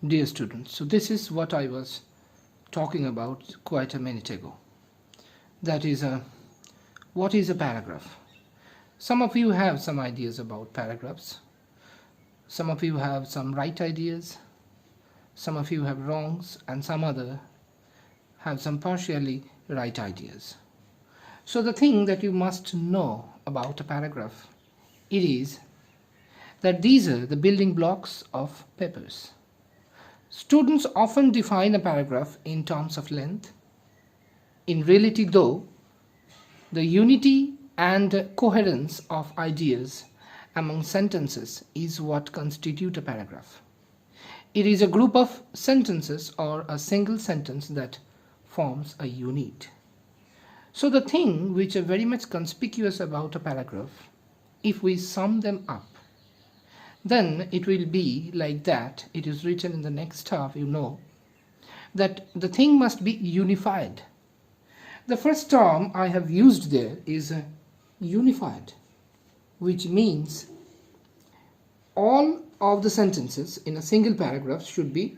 Dear students, so this is what I was talking about quite a minute ago. That is, what is a paragraph? Some of you have some ideas about paragraphs. Some of you have some right ideas. Some of you have wrongs, and some other have some partially right ideas. So the thing that you must know about a paragraph, it is that these are the building blocks of papers. Students often define a paragraph in terms of length. In reality, though, the unity and coherence of ideas among sentences is what constitute a paragraph. It is a group of sentences or a single sentence that forms a unit. So the thing which is very much conspicuous about a paragraph, if we sum them up, then it will be like that. It is written in the next half, that the thing must be unified. The first term I have used there is unified, which means all of the sentences in a single paragraph should be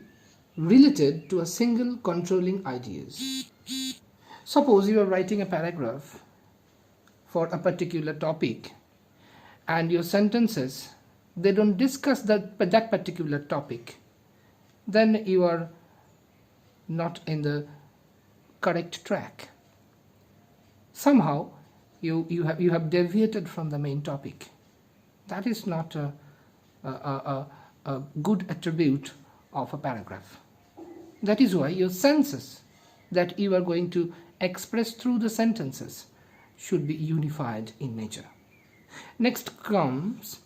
related to a single controlling ideas. Suppose you are writing a paragraph for a particular topic and your sentences, they don't discuss that particular topic, then you are not in the correct track. Somehow you have deviated from the main topic. That is not a good attribute of a paragraph. That is why your senses that you are going to express through the sentences should be unified in nature. Next comes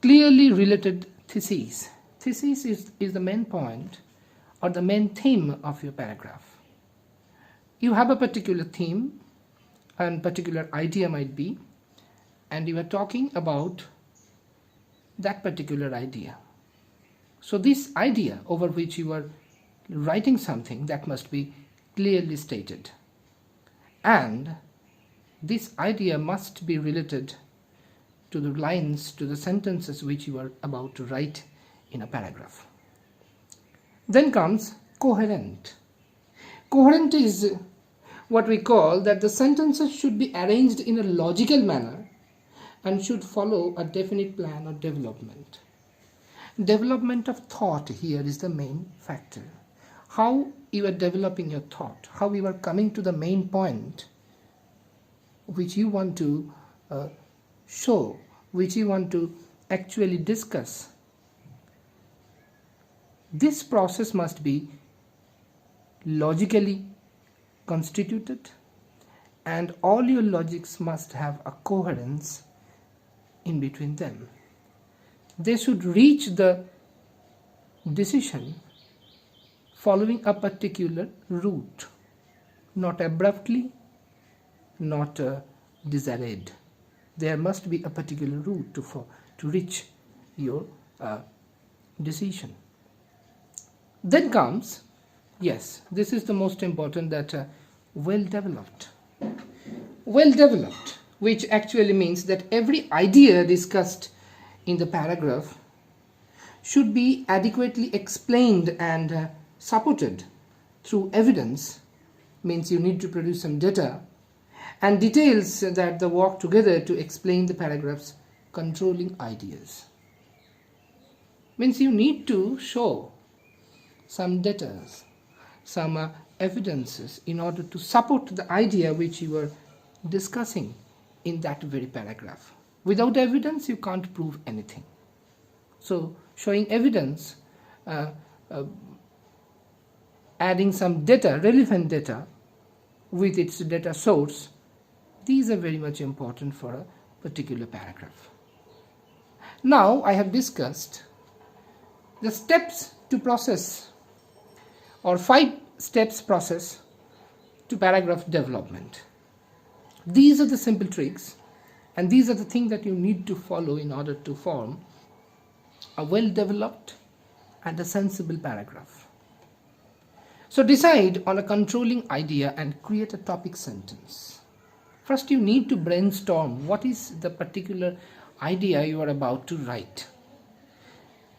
clearly related theses. Thesis is the main point or the main theme of your paragraph. You have a particular theme and particular idea might be, and you are talking about that particular idea. So this idea over which you are writing something, that must be clearly stated. And this idea must be related to the lines, to the sentences which you are about to write in a paragraph. Then comes coherent. Coherent is what we call that the sentences should be arranged in a logical manner and should follow a definite plan or development. Development of thought here is the main factor. How you are developing your thought, how you are coming to the main point which you want to show, which you want to actually discuss. This process must be logically constituted, and all your logics must have a coherence in between them. They should reach the decision following a particular route, not abruptly, not disarrayed. There must be a particular route to reach your decision. Then comes, yes, this is the most important, that well developed. Well developed, which actually means that every idea discussed in the paragraph should be adequately explained and supported through evidence, means you need to produce some data and details that they work together to explain the paragraph's controlling ideas. Means you need to show some data, some evidences in order to support the idea which you are discussing in that very paragraph. Without evidence, you can't prove anything. So showing evidence, adding some data, relevant data with its data source, these are very much important for a particular paragraph. Now I have discussed the steps to process, or 5 steps process to paragraph development. These are the simple tricks, and these are the things that you need to follow in order to form a well developed and a sensible paragraph. So decide on a controlling idea and create a topic sentence. First you need to brainstorm what is the particular idea you are about to write,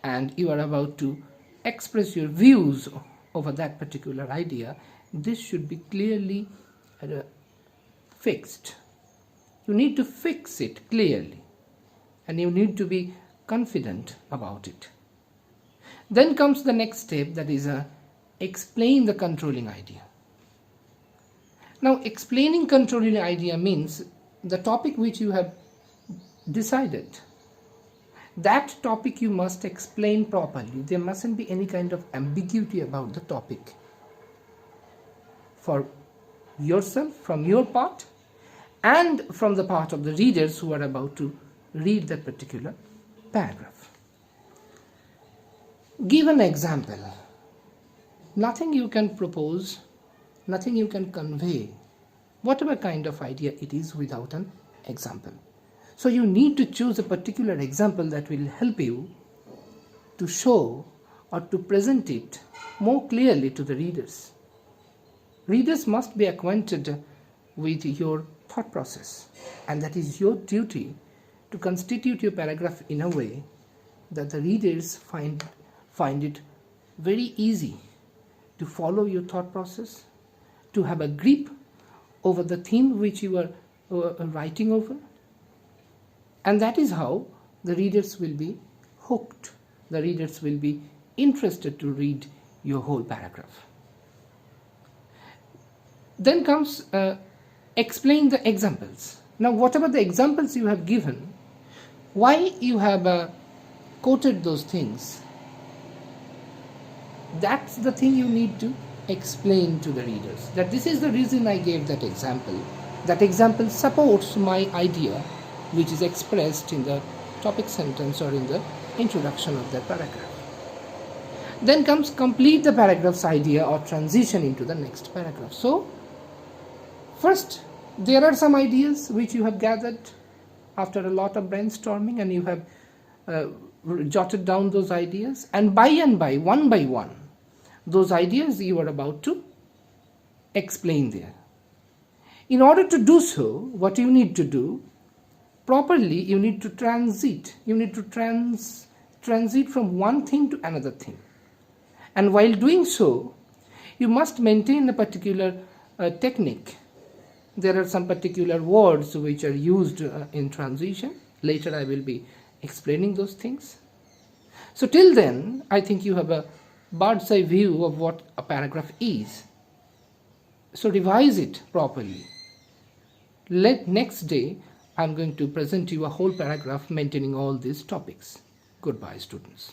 and you are about to express your views over that particular idea, this should be clearly fixed. You need to fix it clearly, and you need to be confident about it. Then comes the next step, that is explain the controlling idea. Now, explaining controlling idea means the topic which you have decided, that topic you must explain properly. There mustn't be any kind of ambiguity about the topic for yourself, from your part, and from the part of the readers who are about to read that particular paragraph. Give an example. Nothing you can propose, nothing you can convey, whatever kind of idea it is, without an example. So you need to choose a particular example that will help you to show or to present it more clearly to the readers. Readers must be acquainted with your thought process, and that is your duty to constitute your paragraph in a way that the readers find it very easy to follow your thought process, to have a grip over the theme which you are writing over. And that is how the readers will be hooked. The readers will be interested to read your whole paragraph. Then comes explain the examples. Now, whatever the examples you have given, why you have quoted those things, that's the thing you need to explain to the readers. That this is the reason I gave that example. That example supports my idea, which is expressed in the topic sentence or in the introduction of that paragraph. Then comes complete the paragraph's idea or transition into the next paragraph. So, first, there are some ideas which you have gathered after a lot of brainstorming, and you have jotted down those ideas, and by one, those ideas you are about to explain there. In order to do so, what you need to do properly, you need to transit. You need to transit from one thing to another thing. And while doing so, you must maintain a particular technique. There are some particular words which are used in transition. Later I will be explaining those things. So till then, I think you have a bird's eye view of what a paragraph is. So revise it properly. Next day, I'm going to present you a whole paragraph maintaining all these topics. Goodbye, students.